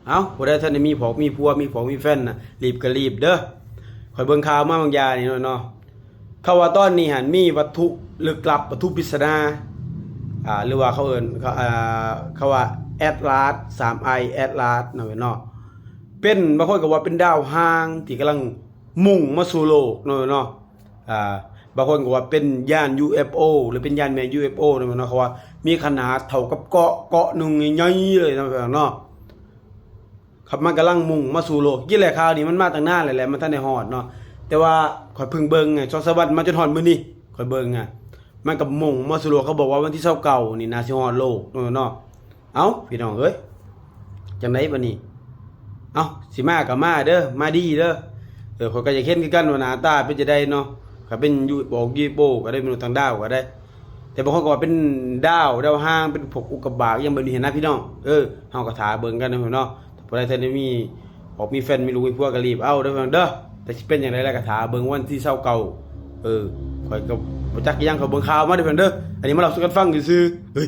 เอาบ่ได้ท่านได้มีผัวมีผัวมีผัวมีแฟนน่ะรีบก็รีบเด้อข่อยเบิ่งข่าวมาบางอย่างนี่เนาะเขาว่าตอนนี้หันมีวัตถุลึกลับวัตถุปริศนาหรือว่าเขาเอิ้นเขาว่าแอตลาส 3i แอตลาสเนาะเป็นบางคนก็ว่าเป็นดาวหางที่กำลังมุ่งมาสู่โลกเนาะบางคนก็ว่าเป็นยาน UFO หรือเป็นยานแมน UFO เนาะเขาว่ามีขนาดเท่ากับเกาะหนึงใหญ่ๆเลยเนาะครับมันกำลังมุ่งมาสู่โลกยี่แหละข่าวนี้มันมาตั้งนานแล้วแหละมันทันได้ฮอดเนาะแต่ว่าข่อยเพิ่งเบิ่งไงช่องสวัสดิ์มาจนฮอดมื้อนี้ข่อยเบิ่งมันก็มุ่งมาสู่โลกเขาบอกว่าวันที่29นี่น่าสิฮอดโลกเนาะเอ้าพี่น้องเอ้ยจังได๋บัดนี้เอ้าสิมาก็มาเด้อมาดีเด้อข่อยก็อยากเห็นคือกันว่าหน้าตาเป็นจังได๋เนาะก็เป็นUFO ก็ได้มนุษย์ต่างดาวก็ได้แต่บางคนก็ว่าเป็นดาวหางเป็นพวกอุกกาบาตอย่างแบบนี้เห็นนะพี่น้องเฮาก็ท่าเบิ่งกันเนาะบ่ได้ทันได้มีแฟนมีลูกมีผัวก็รีบเอาเด้อเด้อแต่สิเป็นจังได๋แล้วก็ท่าเบิ่งวันที่29ข่อยก็บ่จักอีหยังเขาเบิ่งข่าวมาเด้อเด้ออันนี้มาเล่าสู่กันฟังซื่อๆเฮ้ย